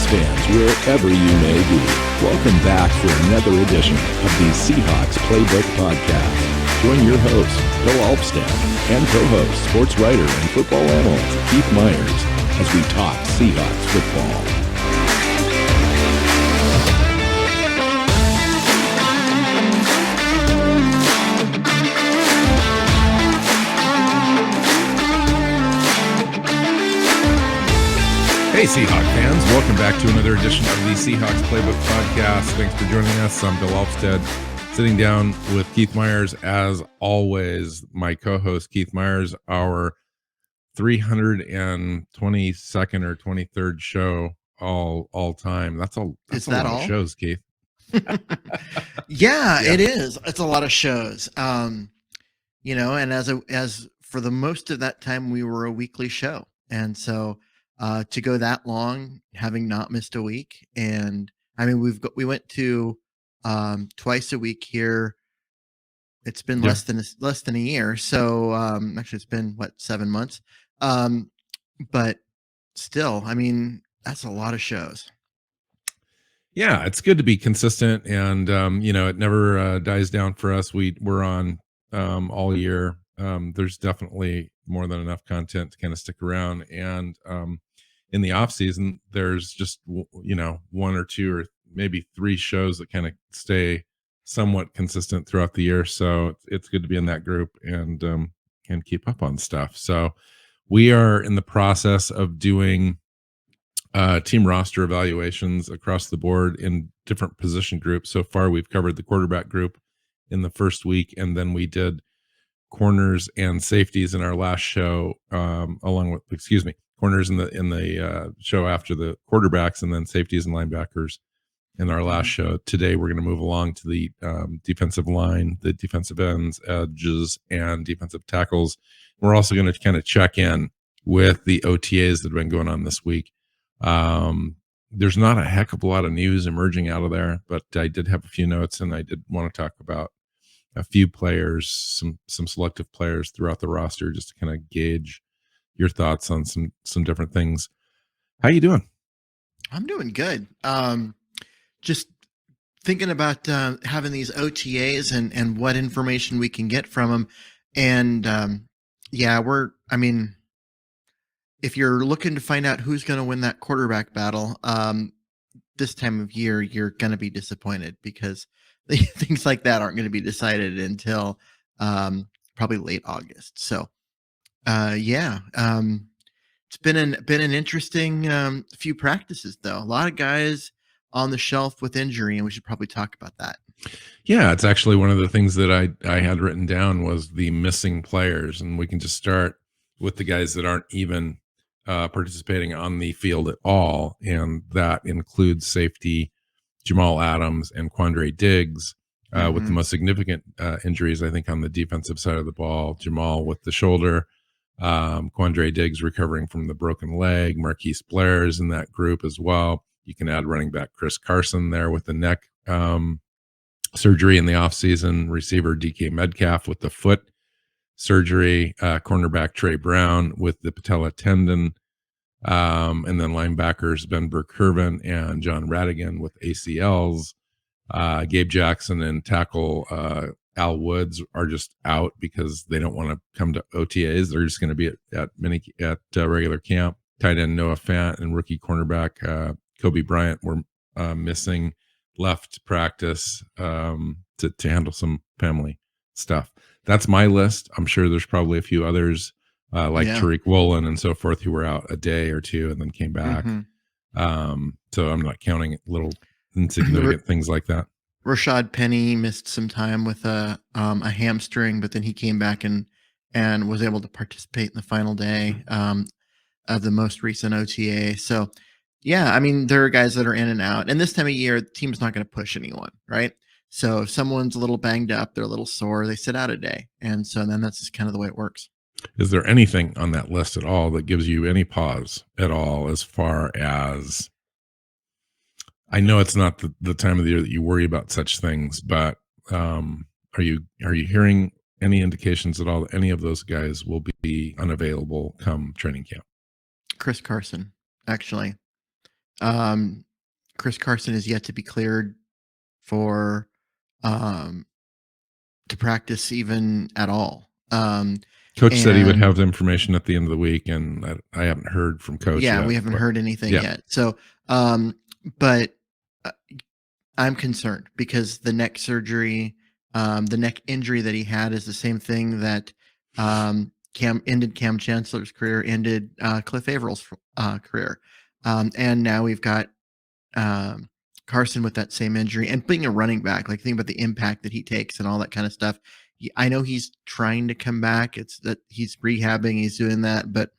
fans, wherever you may be. Welcome back for another edition of the Seahawks Playbook Podcast. Join your host, Bill Alvstad, and co-host, sports writer and football analyst Keith Myers as we talk Seahawks football. Hey Seahawk fans, welcome back to another edition of the Seahawks Playbook Podcast. Thanks for joining us. I'm Bill Alvstad, sitting down with Keith Myers, as always, my co-host Keith Myers, our 322nd or 23rd show all time. That's a lot of shows, Keith. Yeah, it is. It's a lot of shows. And as for the most of that time, we were a weekly show. And so to go that long, having not missed a week, and I mean we went to twice a week here. It's been less than a year, so actually it's been 7 months, but still, I mean that's a lot of shows. Yeah, it's good to be consistent, and it never dies down for us. We're on all year. There's definitely more than enough content to kind of stick around, and in the off season, there's just, one or two or maybe three shows that kind of stay somewhat consistent throughout the year. So it's good to be in that group and keep up on stuff. So we are in the process of doing team roster evaluations across the board in different position groups. So far, we've covered the quarterback group in the first week, and then we did corners and safeties in our last show, corners in the show after the quarterbacks, and then safeties and linebackers in our last show. Today we're going to move along to the defensive line, the defensive ends, edges, and defensive tackles. We're also going to kind of check in with the OTAs that have been going on this week. There's not a heck of a lot of news emerging out of there, but I did have a few notes, and I did want to talk about a few players, some selective players throughout the roster, just to kind of gauge your thoughts on some different things. How you doing? I'm doing good. Just thinking about having these OTAs and what information we can get from them. And if you're looking to find out who's going to win that quarterback battle, this time of year, you're going to be disappointed because things like that aren't going to be decided until probably late August. So it's been an interesting few practices, though. A lot of guys on the shelf with injury, and we should probably talk about that. Yeah, it's actually one of the things that I had written down was the missing players, and we can just start with the guys that aren't even participating on the field at all, and that includes safety Jamal Adams and Quandre Diggs, with the most significant injuries, I think, on the defensive side of the ball. Jamal with the shoulder, Quandre Diggs recovering from the broken leg. Marquise Blair is in that group as well. You can add running back Chris Carson there with the neck surgery in the offseason. Receiver DK Metcalf with the foot surgery. Cornerback Trey Brown with the patella tendon. And then linebackers Ben Burke-Kirven and John Radigan with ACLs. Gabe Jackson and tackle Al Woods are just out because they don't want to come to OTAs. They're just going to be at regular camp. Tight end Noah Fant and rookie cornerback Kobe Bryant were missing, left practice to handle some family stuff. That's my list. I'm sure there's probably a few others Tariq Woolen and so forth who were out a day or two and then came back. So I'm not counting little insignificant things like that. Rashad Penny missed some time with a hamstring, but then he came back and was able to participate in the final day of the most recent OTA. So, yeah, I mean, there are guys that are in and out. And this time of year, the team's not going to push anyone, right? So if someone's a little banged up, they're a little sore, they sit out a day. And so then that's just kind of the way it works. Is there anything on that list at all that gives you any pause at all as far as, I know it's not the time of the year that you worry about such things, but are you hearing any indications at all that any of those guys will be unavailable come training camp? Chris Carson, actually. Chris Carson is yet to be cleared for to practice even at all. Coach said he would and have the information at the end of the week, and I haven't heard from Coach yeah, yet. we haven't heard anything yeah. yet. So, but I'm concerned because the neck surgery, the neck injury that he had is the same thing that ended Cam Chancellor's career, ended Cliff Avrill's career. And now we've got Carson with that same injury, and being a running back, like think about the impact that he takes and all that kind of stuff. I know he's trying to come back. It's that he's rehabbing, he's doing that, but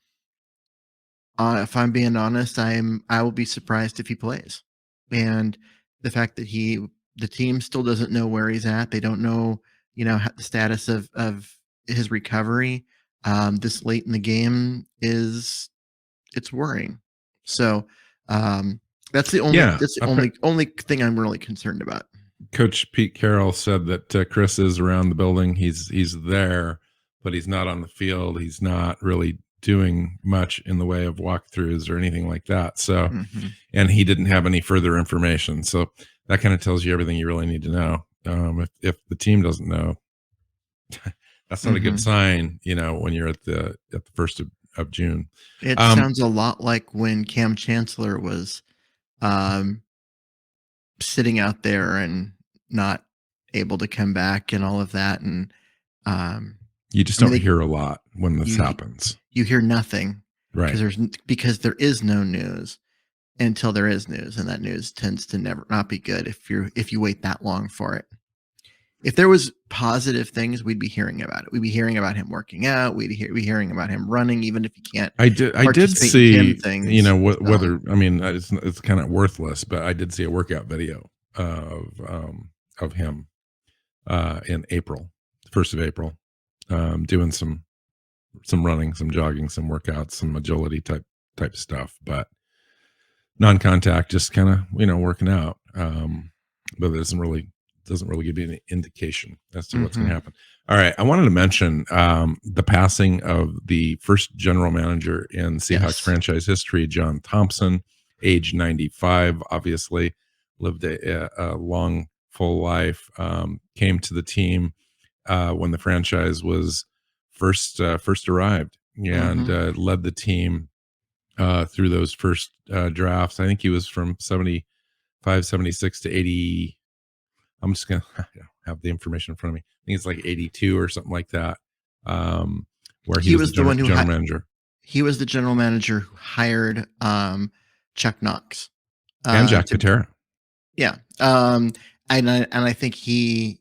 if I'm being honest, I will be surprised if he plays. And the fact that the team still doesn't know where he's at, they don't know, the status of his recovery this late in the game it's worrying. So that's the only thing I'm really concerned about. Coach Pete Carroll said that Chris is around the building. He's there, but he's not on the field. He's not really doing much in the way of walkthroughs or anything like that. So, and he didn't have any further information. So that kind of tells you everything you really need to know. If the team doesn't know, that's not a good sign, when you're at the 1st of June. It sounds a lot like when Cam Chancellor was sitting out there and not able to come back and all of that. And you just don't hear a lot when this happens. You hear nothing, right? Because there is no news until there is news, and that news tends to not be good if you wait that long for it. If there was positive things, we'd be hearing about it. We'd be hearing about him working out. We'd be hearing about him running, even if he can't. I did see things, whether I mean it's kind of worthless, but I did see a workout video of him in April, 1st of April, doing some running, some jogging, some workouts, some agility type stuff, but non-contact, just kind of working out. But it doesn't really give you any indication as to what's going to happen. All right, I wanted to mention the passing of the first general manager in Seahawks franchise history, John Thompson, age 95. Obviously, lived a long, full life. Came to the team when the franchise was first arrived, and led the team through those first drafts. I think he was from 75, 76 to 80. I'm just going to have the information in front of me. I think it's like 82 or something like that, where he was the one general manager. He was the general manager who hired Chuck Knox. And Jack Patera. Yeah. And I think he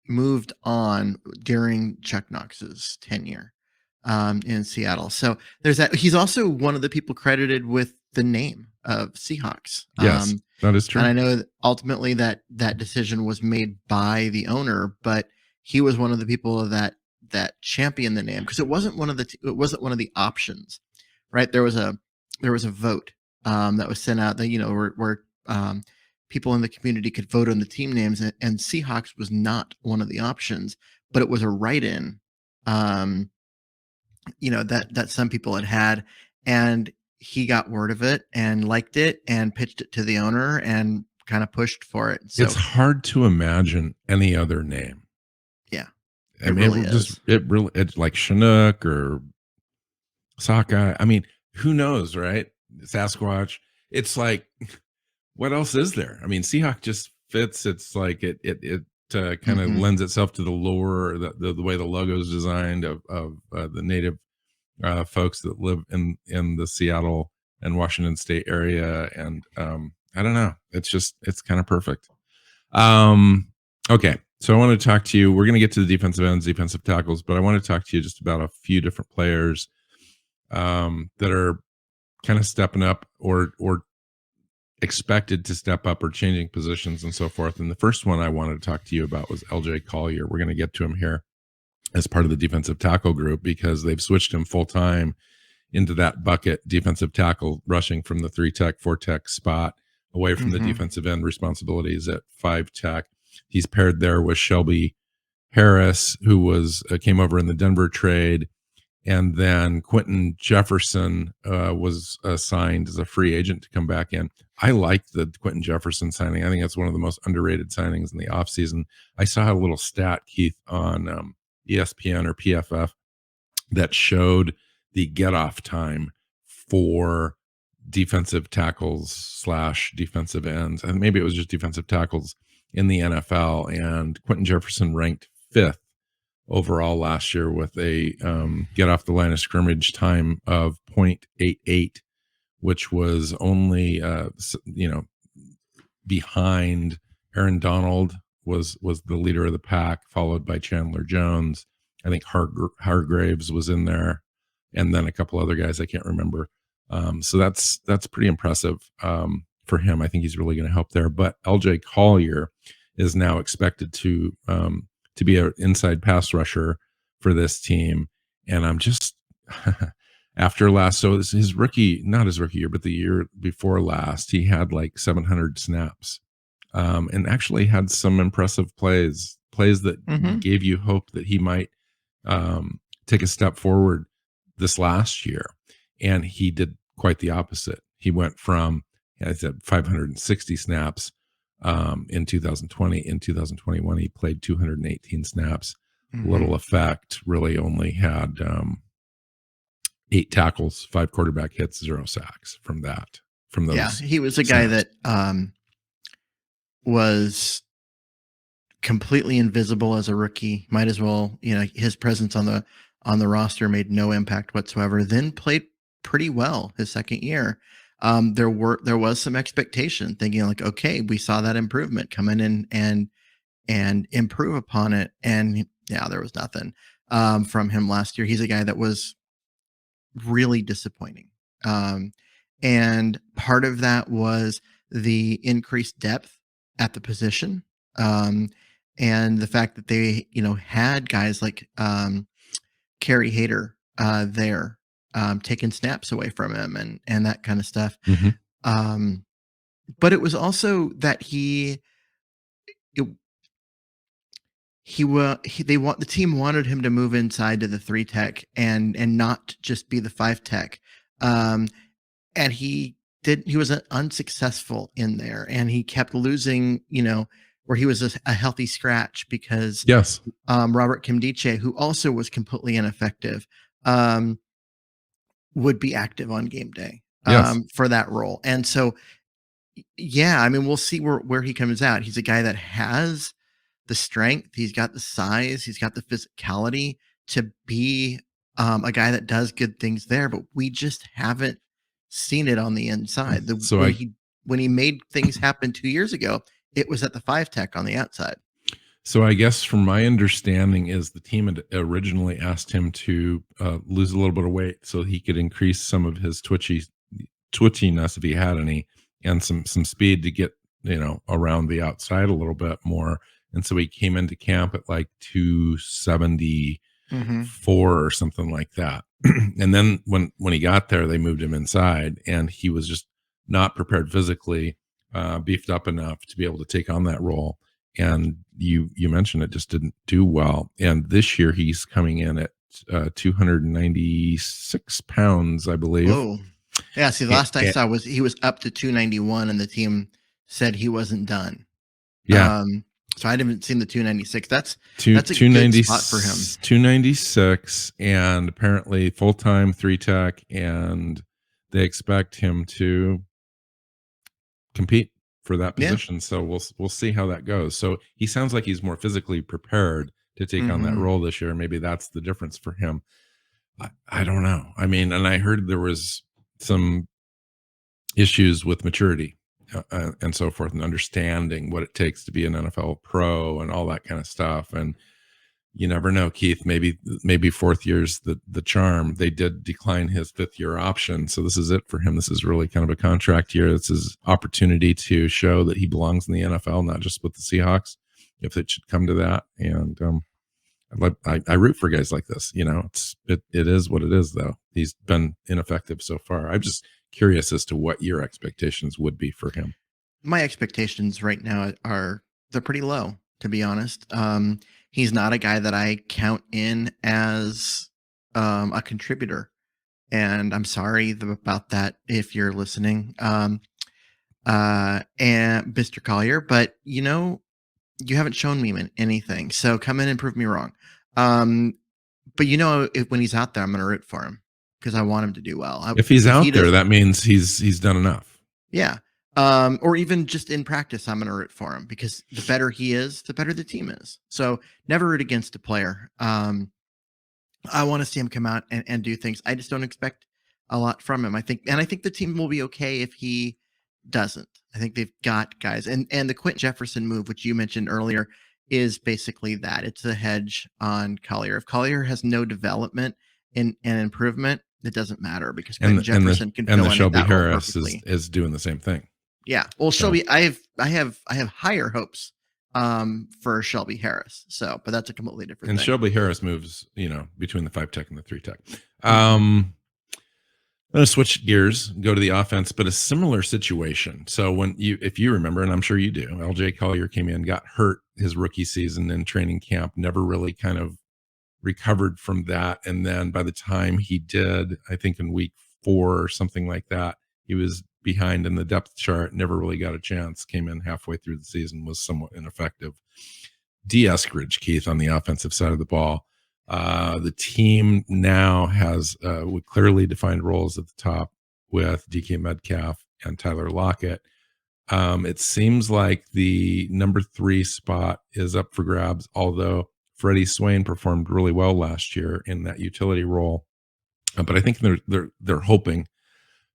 moved on during Chuck Knox's tenure in Seattle. So there's that. He's also one of the people credited with the name of Seahawks. Yes, that is true. And I know that ultimately that decision was made by the owner, but he was one of the people that championed the name, because it wasn't one of the options, right? There was a vote that was sent out that where people in the community could vote on the team names, and Seahawks was not one of the options, but it was a write-in that some people had, and he got word of it and liked it and pitched it to the owner and kind of pushed for it. So it's hard to imagine any other name. Yeah. I mean, it's like Chinook or Sockeye. I mean, who knows, right? Sasquatch. It's like, what else is there? I mean, Seahawk just fits. It's like it kind of lends itself to the lore, the way the logo is designed of the native folks that live in the Seattle and Washington State area. And I don't know. It's kind of perfect. Okay. So I want to talk to you. We're going to get to the defensive ends, defensive tackles, but I want to talk to you just about a few different players that are kind of stepping up or expected to step up or changing positions and so forth. And the first one I wanted to talk to you about was LJ Collier. We're going to get to him here as part of the defensive tackle group, because they've switched him full time into that bucket defensive tackle, rushing from the 3-tech, 4-tech spot away from the defensive end responsibilities at 5-tech. He's paired there with Shelby Harris, who came over in the Denver trade, And then Quentin Jefferson was signed as a free agent to come back in. I like the Quentin Jefferson signing. I think that's one of the most underrated signings in the offseason. I saw a little stat, Keith, on ESPN or PFF that showed the get-off time for defensive tackles / defensive ends. And maybe it was just defensive tackles in the NFL. And Quentin Jefferson ranked 5th overall last year with a get off the line of scrimmage time of 0.88, which was only behind Aaron Donald was the leader of the pack, followed by Chandler Jones. I think Hargraves was in there, and then a couple other guys I can't remember. So that's pretty impressive for him. I think he's really going to help there. But LJ Collier is now expected to be an inside pass rusher for this team. And I'm just after last, so his rookie, not his rookie year, but the year before last, he had like 700 snaps and actually had some impressive plays that gave you hope that he might take a step forward this last year. And he did quite the opposite. He went from, I said, 560 snaps in 2020. In 2021, he played 218 snaps. Little effect. Really only had 8 tackles, 5 quarterback hits, 0 sacks from those. Yeah, he was a guy that was completely invisible as a rookie. Might as well, his presence on the roster made no impact whatsoever. Then played pretty well his second year. There was some expectation, thinking like, okay, we saw that improvement come in and improve upon it, and yeah, there was nothing from him last year. He's a guy that was really disappointing, and part of that was the increased depth at the position, and the fact that they had guys like Kerry Hayter there. Taking snaps away from him and that kind of stuff. But it was also that the team wanted him to move inside to the 3 tech and not just be the 5 tech. And he was unsuccessful in there, and he kept losing, where he was a healthy scratch because Robert Kimdiche, who also was completely ineffective, would be active on game day for that role. And so, yeah, I mean, we'll see where he comes out. He's a guy that has the strength. He's got the size. He's got the physicality to be a guy that does good things there, but we just haven't seen it on the inside. When he made things happen 2 years ago, it was at the 5 tech on the outside. So I guess from my understanding is the team had originally asked him to lose a little bit of weight so he could increase some of his twitchiness if he had any, and some speed to get around the outside a little bit more. And so he came into camp at like 274 or something like that. And then when he got there, they moved him inside, and he was just not prepared physically, beefed up enough to be able to take on that role. And you mentioned it just didn't do well. And this year he's coming in at 296 pounds, I believe. Whoa. Yeah. See, the last I saw was he was up to 291, and the team said he wasn't done. Yeah. So I haven't seen the 296. That's a good spot for him. 296, and apparently full-time 3 tech, and they expect him to compete for that position. Yeah. So we'll see how that goes. So he sounds like he's more physically prepared to take on that role this year. Maybe that's the difference for him. I don't know. I mean, and I heard there was some issues with maturity and so forth, and understanding what it takes to be an NFL pro and all that kind of stuff. And you never know, Keith, maybe 4th year's the charm. They did decline his 5th year option. So this is it for him. This is really kind of a contract year. This is opportunity to show that he belongs in the NFL, not just with the Seahawks, if it should come to that. And I root for guys like this. It is what it is, though. He's been ineffective so far. I'm just curious as to what your expectations would be for him. My expectations right now they're pretty low, to be honest. He's not a guy that I count in as a contributor, and I'm sorry about that if you're listening, and Mr. Collier, but you haven't shown me anything. So come in and prove me wrong. Um, but when he's out there, I'm going to root for him because I want him to do well. If he's If out he there, does, that means he's done enough. yeah. Or even just in practice, I'm going to root for him because the better he is, the better the team is. So never root against a player. I want to see him come out and do things. I just don't expect a lot from him. I think the team will be okay if he doesn't. I think they've got guys, and the Quentin Jefferson move, which you mentioned earlier, is basically that. It's a hedge on Collier. If Collier has no development and improvement, it doesn't matter because Quentin Jefferson can fill in Shelby that role Harris perfectly. is doing the same thing. Yeah. Well, Shelby, I have higher hopes for Shelby Harris. So, but that's a completely different thing. Shelby Harris moves, between the 5-tech and the 3-tech. I'm going to switch gears, go to the offense, but a similar situation. So if you remember, and I'm sure you do, LJ Collier came in, got hurt his rookie season in training camp, never really kind of recovered from that. And then by the time he did, I think in week 4 or something like that, he was behind in the depth chart, never really got a chance, came in halfway through the season, was somewhat ineffective. De-Eskridge, Keith, on the offensive side of the ball. The team now has with clearly defined roles at the top with DK Metcalf and Tyler Lockett. It seems like the number 3 spot is up for grabs, although Freddie Swain performed really well last year in that utility role. But I think they're hoping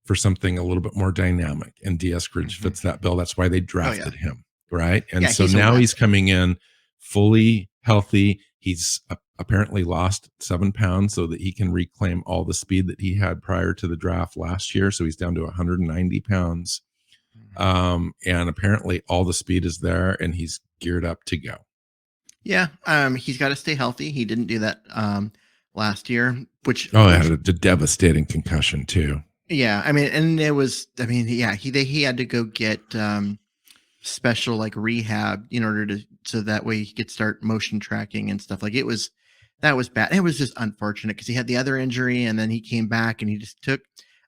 for something a little bit more dynamic, and De-Eskridge fits that bill. That's why they drafted him, right? And so now he's coming in fully healthy. He's apparently lost 7 pounds so that he can reclaim all the speed that he had prior to the draft last year. So he's down to 190 pounds. And apparently all the speed is there and he's geared up to go. Yeah. He's got to stay healthy. He didn't do that last year, which had a devastating concussion too. Yeah. He had to go get special like rehab in order so that way he could start motion tracking and stuff. Like that was bad. It was just unfortunate because he had the other injury and then he came back and he just took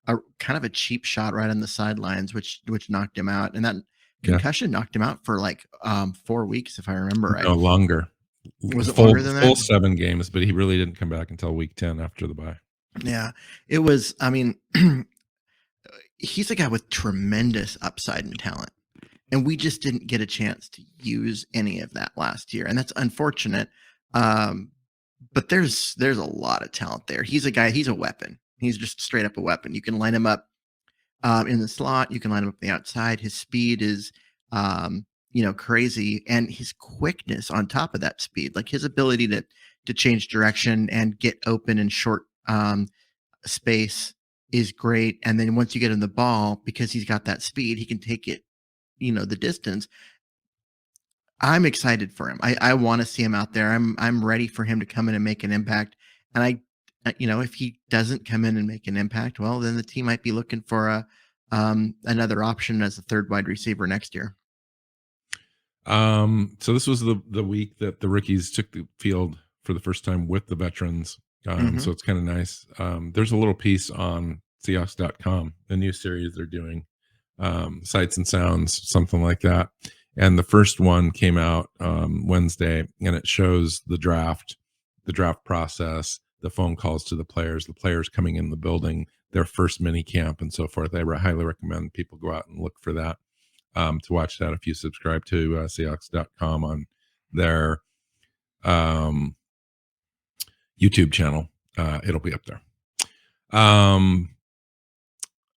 a kind of a cheap shot right on the sidelines, which knocked him out. And that concussion knocked him out for like 4 weeks, if I remember right. No, longer. Was it longer than that? Full 7 games, but he really didn't come back until week 10 after the bye. Yeah, it was. I mean, he's a guy with tremendous upside and talent, and we just didn't get a chance to use any of that last year, and that's unfortunate. But there's a lot of talent there. He's a guy. He's a weapon. He's just straight up a weapon. You can line him up in the slot. You can line him up on the outside. His speed is, crazy, and his quickness on top of that speed, like his ability to change direction and get open in short space is great. And then once you get him the ball, because he's got that speed, he can take it, the distance. I'm excited for him. I want to see him out there. I'm ready for him to come in and make an impact. And if he doesn't come in and make an impact, well, then the team might be looking for another option as a third wide receiver next year. So this was the week that the rookies took the field for the first time with the veterans. So it's kind of nice. There's a little piece on Seahawks.com, the new series they're doing, Sights and Sounds, something like that. And the first one came out Wednesday, and it shows the draft process, the phone calls to the players coming in the building, their first mini camp and so forth. I highly recommend people go out and look for that, to watch that. If you subscribe to Seahawks.com on their YouTube channel, it'll be up there.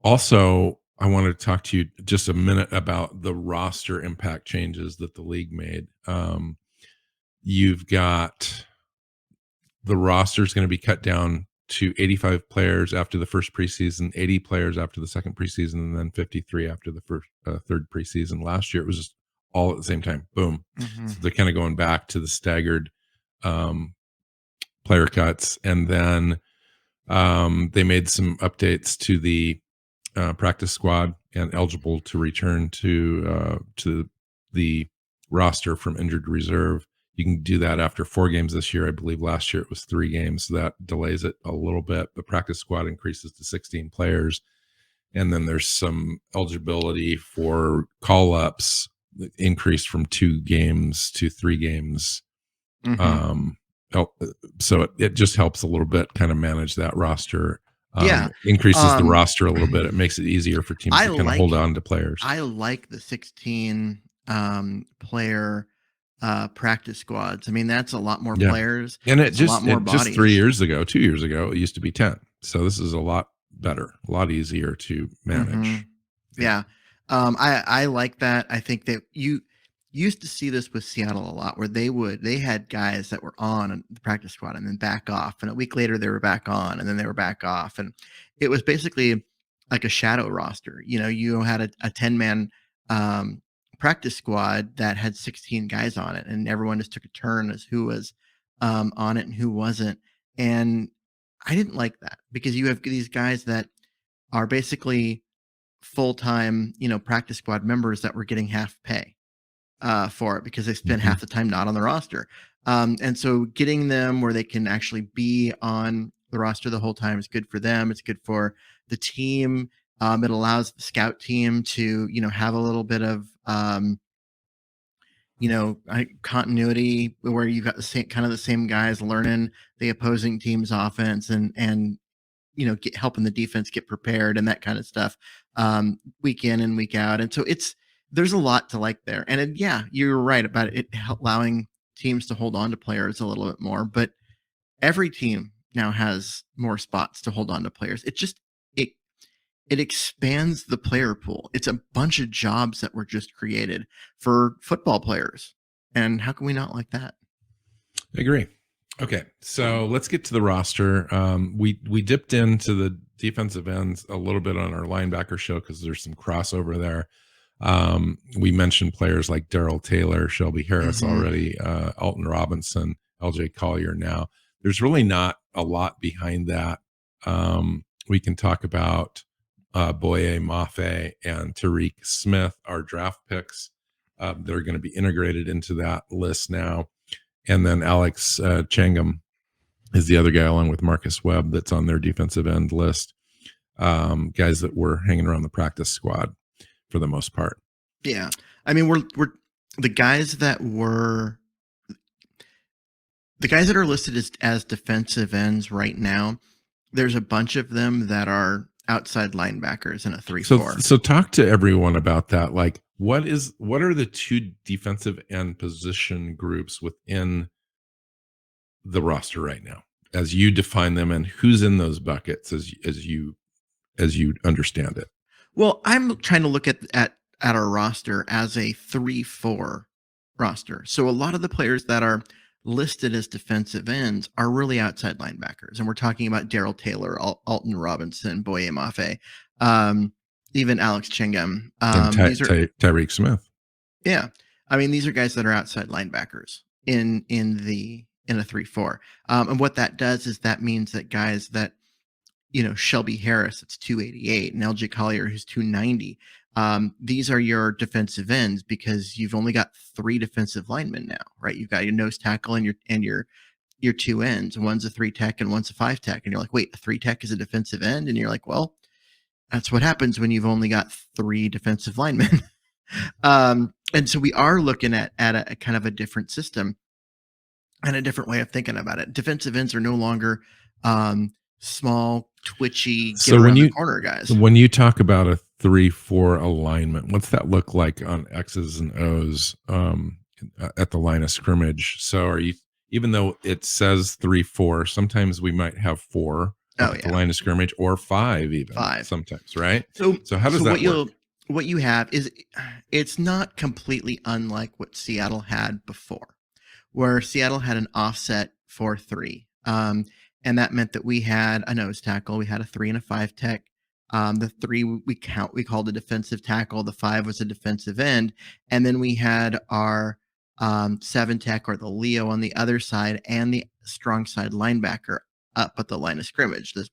Also, I wanted to talk to you just a minute about the roster impact changes that the league made. You've got the roster is going to be cut down to 85 players after the first preseason, 80 players after the second preseason, and then 53 after the third preseason. Last year, it was just all at the same time. Boom. So they're kind of going back to the staggered player cuts. And then they made some updates to the practice squad and eligible to return to the roster from injured reserve. You can do that after 4 games this year. I believe last year it was 3 games. So that delays it a little bit. The practice squad increases to 16 players. And then there's some eligibility for call-ups increased from 2 games to 3 games. So it just helps a little bit kind of manage that roster. Increases the roster a little bit. It makes it easier for teams to kind of hold on to players. I like the 16 player practice squads. I mean, that's a lot more players, and a lot more bodies. Just 2 years ago, it used to be 10. So this is a lot better, a lot easier to manage. Yeah. I like that. I think that you used to see this with Seattle a lot, where they had guys that were on the practice squad and then back off, and a week later they were back on, and then they were back off, and it was basically like a shadow roster. You had a 10-man practice squad that had 16 guys on it, and everyone just took a turn as who was on it and who wasn't. And I didn't like that, because you have these guys that are basically full-time, practice squad members that were getting half pay for it, because they spend half the time not on the roster. And so getting them where they can actually be on the roster the whole time is good for them. It's good for the team. It allows the scout team to, have a little bit of, continuity, where you've got the same guys learning the opposing team's offense and helping the defense get prepared and that kind of stuff, week in and week out. And so there's a lot to like there. And you're right about it allowing teams to hold on to players a little bit more, but every team now has more spots to hold on to players. It expands the player pool. It's a bunch of jobs that were just created for football players. And how can we not like that? I agree. Okay, so let's get to the roster. We dipped into the defensive ends a little bit on our linebacker show because there's some crossover there. We mentioned players like Darrell Taylor, Shelby Harris already, Alton Robinson, LJ Collier now. There's really not a lot behind that. We can talk about Boye Mafe and Tariq Smith, our draft picks. They're going to be integrated into that list now. And then Alex Changum is the other guy, along with Marcus Webb, that's on their defensive end list. Guys that were hanging around the practice squad for the most part. Yeah. I mean, we're the guys that are listed as defensive ends right now. There's a bunch of them that are outside linebackers in a 3-4. So talk to everyone about that. Like, what are the 2 defensive end position groups within the roster right now, as you define them, and who's in those buckets as you understand it? Well, I'm trying to look at our roster as a 3-4 roster. So a lot of the players that are listed as defensive ends are really outside linebackers. And we're talking about Darrell Taylor, Alton Robinson, Boye Mafe, even Alex Changum. Tariq Smith. Yeah. I mean, these are guys that are outside linebackers in a 3-4. And what that does is that means that guys that, Shelby Harris, it's 288, and LJ Collier, who's 290. These are your defensive ends, because you've only got 3 defensive linemen now, right? You've got your nose tackle and your 2 ends. One's a 3 tech and one's a 5 tech. And you're like, wait, a 3 tech is a defensive end? And you're like, well, that's what happens when you've only got 3 defensive linemen. And so we are looking at a kind of a different system and a different way of thinking about it. Defensive ends are no longer small, twitchy, corner guys. When you talk about a 3-4 alignment, what's that look like on X's and O's at the line of scrimmage? So are you, even though it says 3-4, sometimes we might have 4 at the line of scrimmage, or 5 even. 5 sometimes, right? So how does that work? What you have is, it's not completely unlike what Seattle had before, where Seattle had an offset 4-3. And that meant that we had a nose tackle, we had a 3 and a 5 tech. The 3 we called a defensive tackle. The 5 was a defensive end. And then we had our 7 tech, or the Leo, on the other side, and the strong side linebacker up at the line of scrimmage. The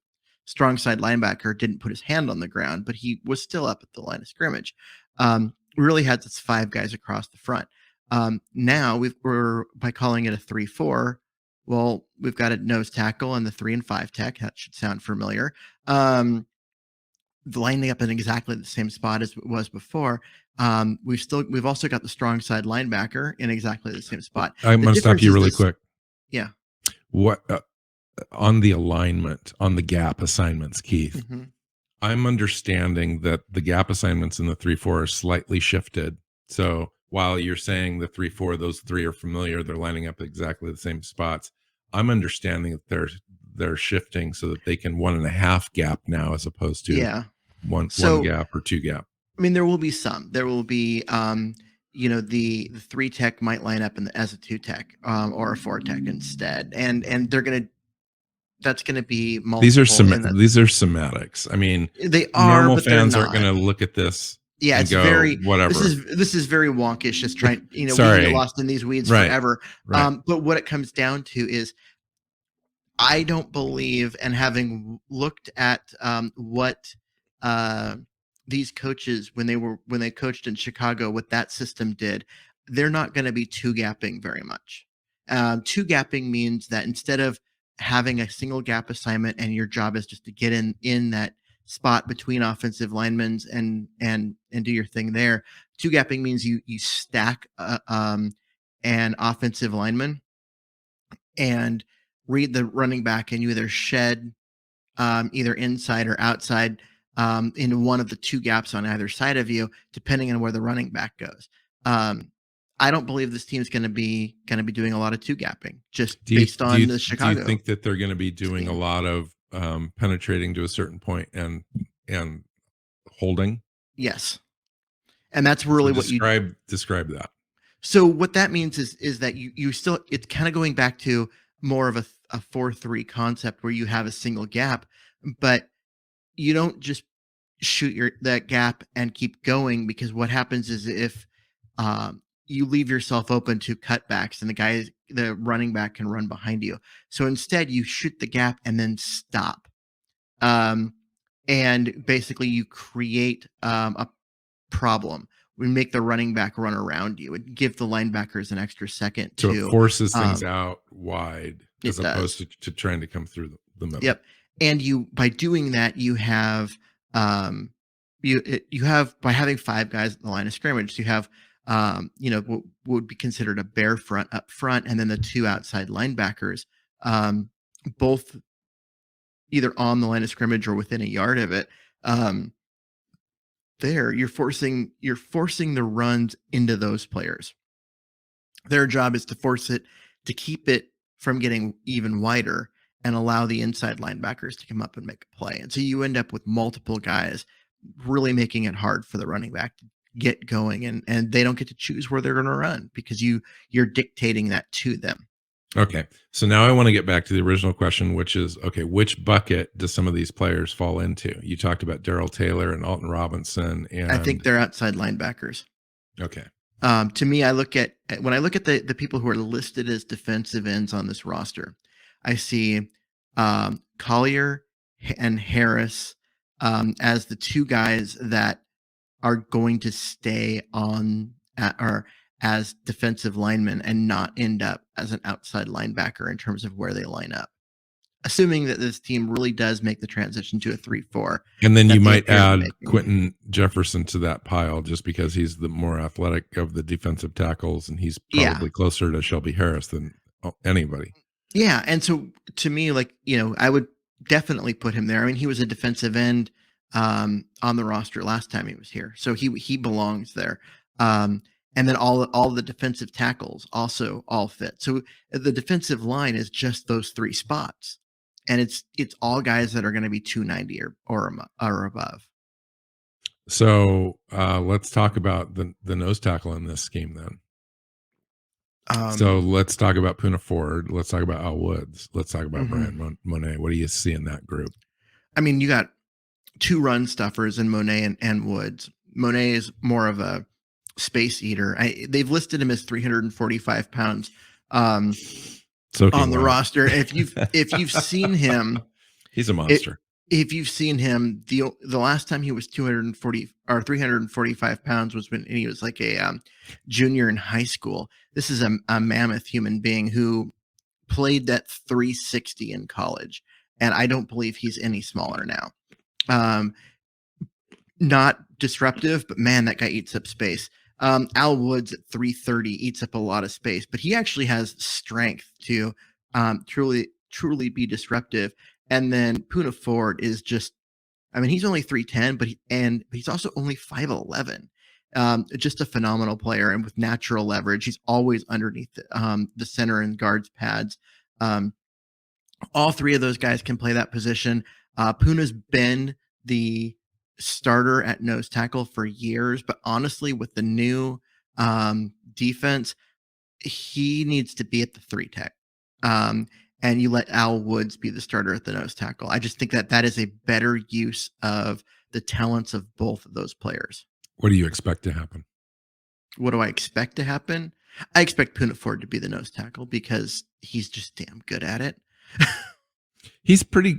strong side linebacker didn't put his hand on the ground, but he was still up at the line of scrimmage. We really had this 5 guys across the front. Now we're by calling it a 3-4. Well, we've got a nose tackle and the 3 and 5 tech. That should sound familiar. Lining up in exactly the same spot as it was before. We've also got the strong side linebacker in exactly the same spot. I'm going to stop you really quick. Yeah. What on the alignment, on the gap assignments, Keith? Mm-hmm. I'm understanding that the gap assignments in the 3-4 are slightly shifted. So while you're saying the 3-4, those three are familiar, they're lining up exactly the same spots. I'm understanding that they're shifting so that they can 1.5 gap now as opposed to one gap or 2 gap. I mean, there will be some. There will be, the 3 tech might line up as a 2 tech or a 4 tech instead, and they're gonna. That's going to be multiple. These are semantics. I mean, they are. Normal fans aren't going to look at this. Yeah, it's go, very whatever. This is very wonkish. Just trying, we get lost in these weeds forever. Right. But what it comes down to is, I don't believe, and having looked at what these coaches when they coached in Chicago, what that system did, they're not going to be 2-gapping very much. 2-gapping means that instead of having a single gap assignment and your job is just to get in that spot between offensive linemen and do your thing there. 2-gapping means you stack an offensive lineman and read the running back, and you either shed either inside or outside in one of the 2 gaps on either side of you, depending on where the running back goes. I don't believe this team is going to be doing a lot of 2-gapping based on the Chicago. Do you think that they're going to be doing a lot of penetrating to a certain point and holding? Yes, and that's really what you describe that. So what that means is that you still, it's kind of going back to more of a 4-3 concept where you have a single gap, but you don't just shoot that gap and keep going, because what happens is if you leave yourself open to cutbacks and the running back can run behind you. So instead you shoot the gap and then stop. And basically you create a problem. We make the running back run around you and give the linebackers an extra second. So it forces things out wide as opposed to trying to come through the middle. Yep. And by doing that, you have by having 5 guys at the line of scrimmage, you have what would be considered a bare front up front, and then the 2 outside linebackers, both either on the line of scrimmage or within a yard of it. There, you're forcing the runs into those players. Their job is to force it, to keep it from getting even wider and allow the inside linebackers to come up and make a play. And so you end up with multiple guys really making it hard for the running back to get going, and they don't get to choose where they're going to run because you're dictating that to them. Okay. So now I want to get back to the original question, which is, okay, which bucket do some of these players fall into? You talked about Darrell Taylor and Alton Robinson, and I think they're outside linebackers. Okay. To me, when I look at the people who are listed as defensive ends on this roster, I see Collier and Harris as the 2 guys that are going to stay on or as defensive linemen and not end up as an outside linebacker in terms of where they line up, assuming that this team really does make the transition to a 3-4. And then you might add Quentin Jefferson to that pile just because he's the more athletic of the defensive tackles, and he's probably closer to Shelby Harris than anybody. Yeah. And so to me, I would definitely put him there. I mean, he was a defensive end on the roster last time he was here, so he belongs there. And then all the defensive tackles also all fit. So the defensive line is just those 3 spots, and it's all guys that are going to be 290 or above. So let's talk about the nose tackle in this scheme then. So let's talk about Poona Ford. Let's talk about Al Woods. Let's talk about Brian Monet. What do you see in that group? I mean, you got 2 run stuffers in Monet and Woods. Monet is more of a space eater. They've listed him as 345 pounds on the roster. If you've seen him, he's a monster. if you've seen him, the last time he was 240 or 345 pounds was when he was like a junior in high school. This is a mammoth human being who played that 360 in college, and I don't believe he's any smaller now. Not disruptive, but man, that guy eats up space. Al Woods at 330 eats up a lot of space, but he actually has strength to truly be disruptive. And then Puna Ford is just, I mean, he's only 310, but he's also only 5'11. Just a phenomenal player, and with natural leverage, he's always underneath the center and guards pads. All three of those guys can play that position. Puna's been the starter at nose tackle for years, but honestly, with the new defense, he needs to be at the 3 tech. And you let Al Woods be the starter at the nose tackle. I just think that is a better use of the talents of both of those players. What do you expect to happen? What do I expect to happen? I expect Puna Ford to be the nose tackle because he's just damn good at it. He's pretty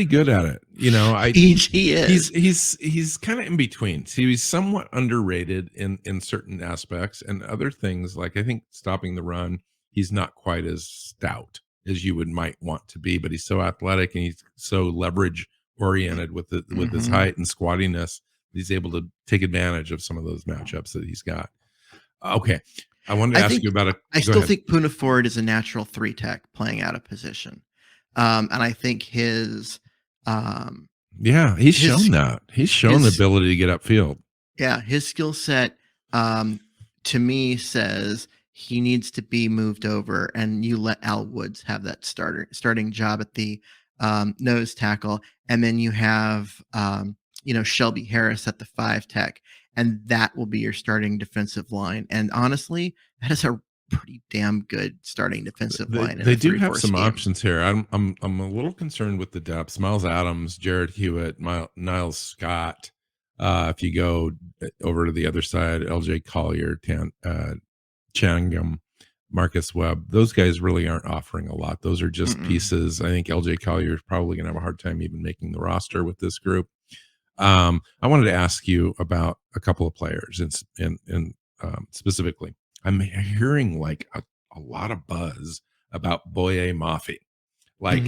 good at it. He is. He's kind of in between. See, he's somewhat underrated in certain aspects, and other things, like I think stopping the run, he's not quite as stout as you might want to be, but he's so athletic and he's so leverage oriented with his height and squattiness. He's able to take advantage of some of those matchups that he's got. Okay. I wanted to ask you about it. I still think Puna Ford is a natural 3 tech playing out of position. And I think he's shown that. He's shown the ability to get upfield. Yeah, his skill set to me says he needs to be moved over, and you let Al Woods have that starting job at the nose tackle, and then you have Shelby Harris at the 5 tech, and that will be your starting defensive line. And honestly, that is a pretty damn good starting defensive line. They do have some options here. I'm a little concerned with the depth. Miles Adams, Jared Hewitt, Niles Scott. If you go over to the other side, LJ Collier, Changum, Marcus Webb, those guys really aren't offering a lot. Those are just pieces. I think LJ Collier is probably going to have a hard time even making the roster with this group. I wanted to ask you about a couple of players, and specifically, I'm hearing like a lot of buzz about Boye Mafe. Like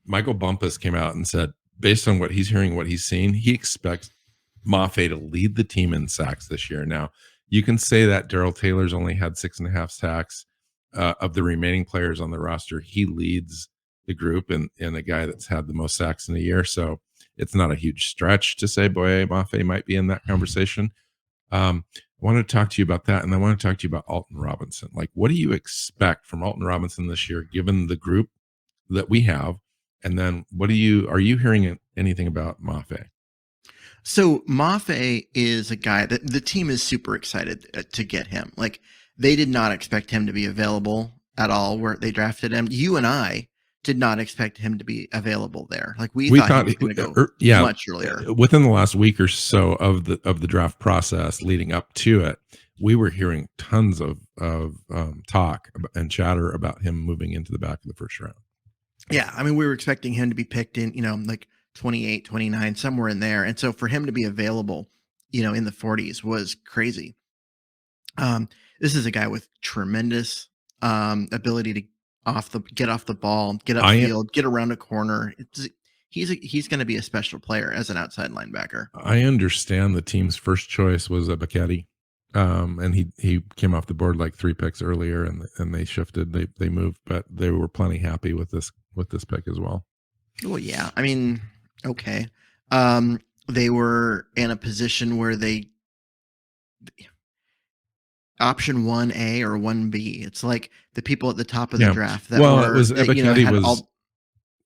Michael Bumpus came out and said, based on what he's hearing, what he's seen, he expects Mafe to lead the team in sacks this year. Now, you can say that Darrell Taylor's only had 6.5 sacks. Of the remaining players on the roster, he leads the group and a guy that's had the most sacks in a year. So it's not a huge stretch to say Boye Mafe might be in that conversation. I want to talk to you about that, and I want to talk to you about Alton Robinson. Like, what do you expect from Alton Robinson this year, given the group that we have? And then are you hearing anything about Mafe? So Mafe is a guy that the team is super excited to get him. Like, they did not expect him to be available at all where they drafted him. You and I did not expect him to be available there. Like, we thought he was going to go much earlier. Within the last week or so of the draft process leading up to it, we were hearing tons of talk and chatter about him moving into the back of the first round. Yeah, I mean, we were expecting him to be picked in, like 28, 29, somewhere in there. And so for him to be available, in the 40s was crazy. This is a guy with tremendous ability to get off the ball, get upfield, get around a corner. He's going to be a special player as an outside linebacker. I understand the team's first choice was a Bacchetti, and he came off the board like 3 picks earlier, and they shifted, they moved, but they were plenty happy with this pick as well. Well, yeah, I mean, okay, they were in a position where option 1A or 1B. It's like the people at the top of the draft that it was Ebiketie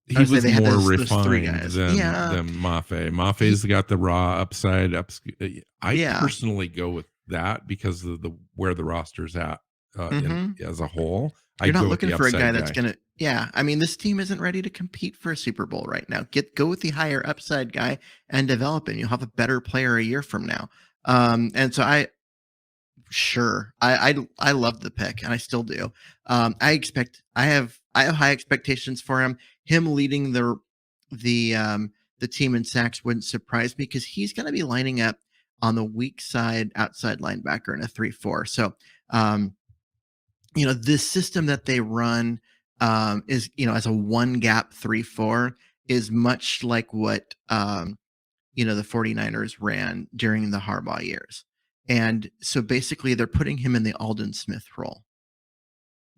he was more refined than Mafe. Mafe's got the raw upside. I personally go with that because of where the roster's at as a whole. You're not looking for a guy that's going to. Yeah, I mean, this team isn't ready to compete for a Super Bowl right now. Go with the higher upside guy and develop it. You'll have a better player a year from now. And so I love the pick, and I still do. I have high expectations for him. Him leading the the team in sacks wouldn't surprise me because he's going to be lining up on the weak side outside linebacker in a 3-4. So, this system that they run is, as a one gap 3-4 is much like what, the 49ers ran during the Harbaugh years. And so basically they're putting him in the Alden Smith role.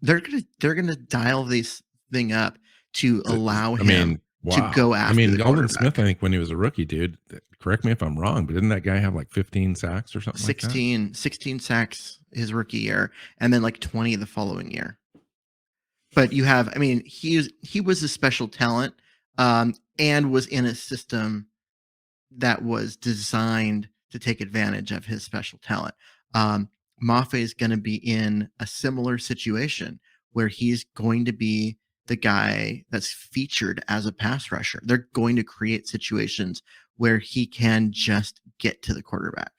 They're going to dial this thing up to allow him to go after the Alden quarterback. Smith, I think when he was a rookie, dude, correct me if I'm wrong, but didn't that guy have like 15 sacks or something 16 sacks his rookie year, and then like 20 the following year. But he was a special talent, and was in a system that was designed to take advantage of his special talent. Mafe is going to be in a similar situation where he's going to be the guy that's featured as a pass rusher. They're going to create situations where he can just get to the quarterback,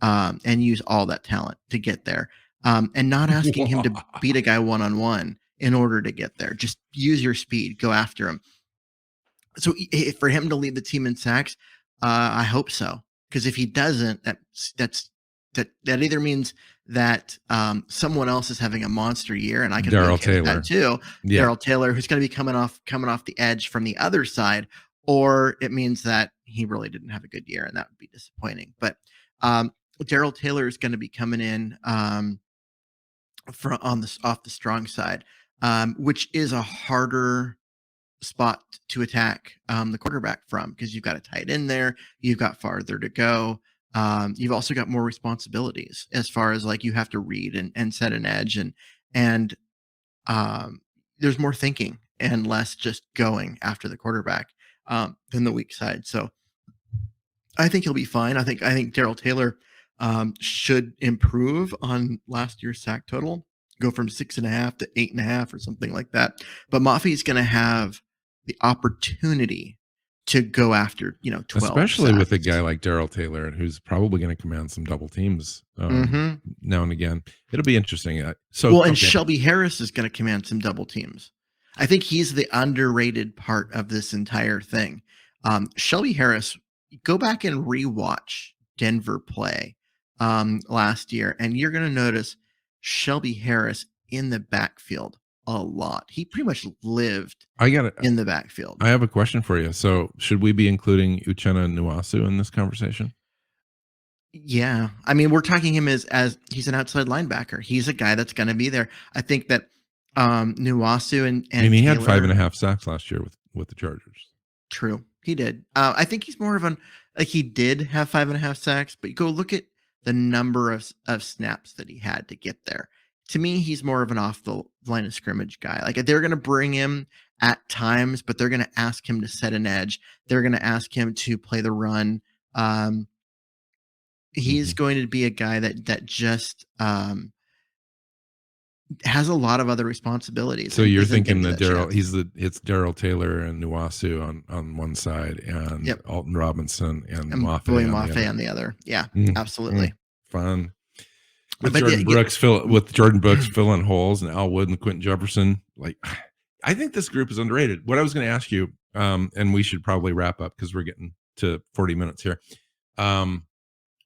and use all that talent to get there, and not asking him to beat a guy one-on-one in order to get there. Just use your speed, go after him. So for him to lead the team in sacks, I hope so. Because if he doesn't, that either means that someone else is having a monster year, and I can Darrell okay with Taylor that too. Yeah. Darrell Taylor, who's going to be coming off the edge from the other side, or it means that he really didn't have a good year, and that would be disappointing. But Darrell Taylor is going to be coming in off the strong side, which is a harder spot to attack the quarterback from, because you've got a tight end there, you've got farther to go, you've also got more responsibilities as far as like you have to read and set an edge, and there's more thinking and less just going after the quarterback than the weak side. So I think he'll be fine. I think Darrell Taylor should improve on last year's sack total, go from 6.5 to 8.5 or something like that. But Mafi's going to have the opportunity to go after 12, especially sacks. with a guy like Darrell Taylor, who's probably going to command some double teams now and again. It'll be interesting. And Shelby Harris is going to command some double teams. I think he's the underrated part of this entire thing. Shelby Harris, go back and rewatch Denver play last year, and you're going to notice Shelby Harris in the backfield a lot. He pretty much lived in the backfield. I have a question for you. So should we be including Uchenna Nwasu in this conversation? Yeah. I mean, we're talking him as he's an outside linebacker. He's a guy that's going to be there. I think that Nwasu and he Taylor, had 5.5 sacks last year with the Chargers. True. He did. I think he's more of he did have 5.5 sacks, but you go look at the number of snaps that he had to get there. To me, he's more of an off the line of scrimmage guy. Like, they're going to bring him at times, but they're going to ask him to set an edge. They're going to ask him to play the run. He's going to be a guy that just has a lot of other responsibilities. So you're thinking that it's Darrell Taylor and Nwasu on one side, and Alton Robinson and Mafe on the other. Yeah, absolutely. Fun. With Jordan Brooks filling holes, and Al Wood and Quentin Jefferson. Like, I think this group is underrated. What I was going to ask you, and we should probably wrap up because we're getting to 40 minutes here.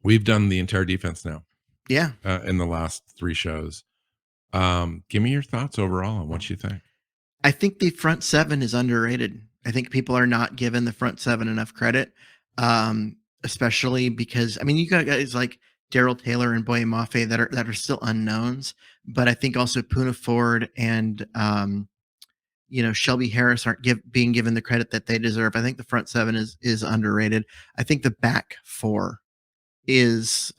We've done the entire defense now. Yeah. In the last 3 shows. Give me your thoughts overall on what you think. I think the front 7 is underrated. I think people are not giving the front 7 enough credit, especially because, you got guys like Darrell Taylor and Boye Mafe that are still unknowns, but I think also Poona Ford and Shelby Harris aren't being given the credit that they deserve. I think the front 7 is underrated. I think the back 4 is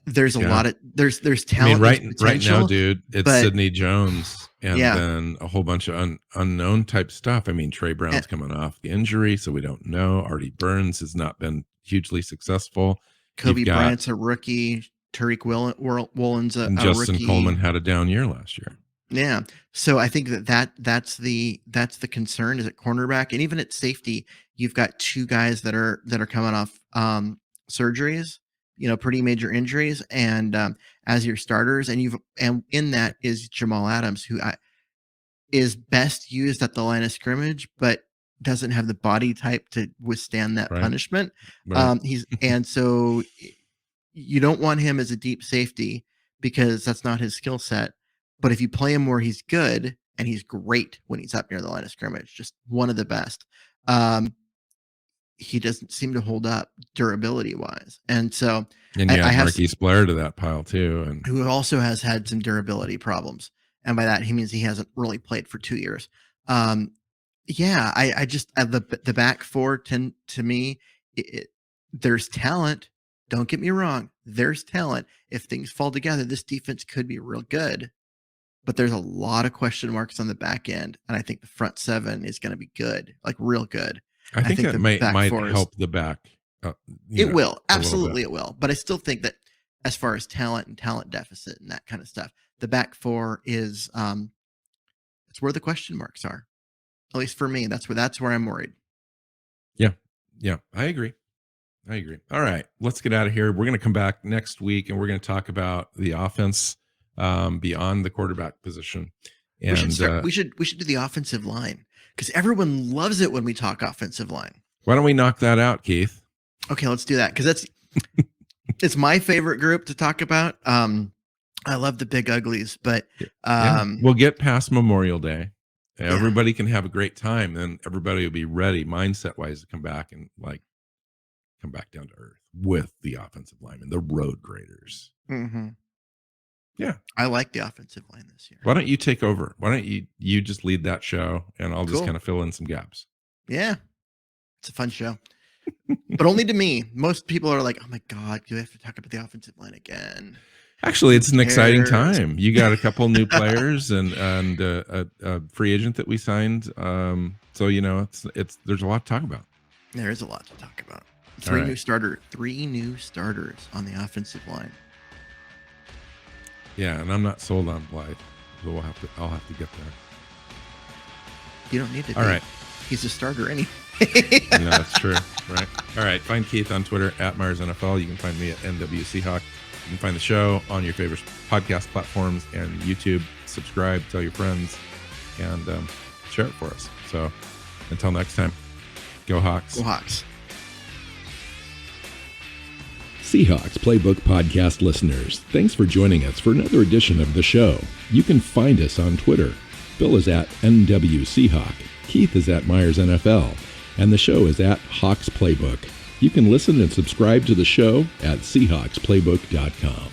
there's a lot of there's talent. Right now, dude, it's Sidney Jones and then a whole bunch of unknown type stuff. Trey Brown's coming off the injury, so we don't know. Artie Burns has not been hugely successful. Kobe Bryant's a rookie. Tariq Woolen's a Justin rookie. Coleman had a down year last year. Yeah. So I think that's the concern is at cornerback, and even at safety, you've got 2 guys that are coming off surgeries, pretty major injuries, and as your starters, and in that is Jamal Adams, who is best used at the line of scrimmage, but doesn't have the body type to withstand that Right. punishment. Right. And so you don't want him as a deep safety because that's not his skill set. But if you play him where he's good, and he's great when he's up near the line of scrimmage, just one of the best. He doesn't seem to hold up durability wise. And so And you I add have Marquise Blair to that pile too. And who also has had some durability problems. And by that, he means he hasn't really played for 2 years. Yeah, I just the back four tend to me, there's talent. Don't get me wrong. There's talent. If things fall together, this defense could be real good. But there's a lot of question marks on the back end. And I think the front seven is going to be good, like real good. I think that the might back four help the back. It will. Absolutely it will. But I still think that as far as talent and talent deficit and that kind of stuff, the back four is it's where the question marks are. At least for me, that's where I'm worried. Yeah, I agree. All right, let's get out of here. We're going to come back next week and we're going to talk about the offense beyond the quarterback position. And we should do the offensive line because everyone loves it when we talk offensive line. Why don't we knock that out, Keith? Okay, let's do that because it's my favorite group to talk about. I love the big uglies, but we'll get past Memorial Day. Everybody can have a great time, then everybody will be ready mindset wise to come back and come back down to earth with the offensive linemen, the road graders. Mm-hmm. Yeah, I like the offensive line this year. Why don't you take over? Why don't you just lead that show, and I'll just kind of fill in some gaps. Yeah, it's a fun show, but only to me. Most people are like, "Oh my god, do I have to talk about the offensive line again?" Actually, it's an exciting time. You got a couple new players and a free agent that we signed. So it's there's a lot to talk about. There is a lot to talk about. Three new starters on the offensive line. Yeah, and I'm not sold on Blythe, so I'll have to get there. You don't need to. All right, he's a starter anyway. No, that's true. Right. All right. Find Keith on Twitter at Myers NFL. You can find me at NW Seahawk. You can find the show on your favorite podcast platforms and YouTube. Subscribe, tell your friends, and share it for us. So until next time, go Hawks. Go Hawks. Seahawks Playbook Podcast listeners, thanks for joining us for another edition of the show. You can find us on Twitter. Bill is at NW Seahawk. Keith is at Myers NFL. And the show is at Hawks Playbook. You can listen and subscribe to the show at SeahawksPlaybook.com.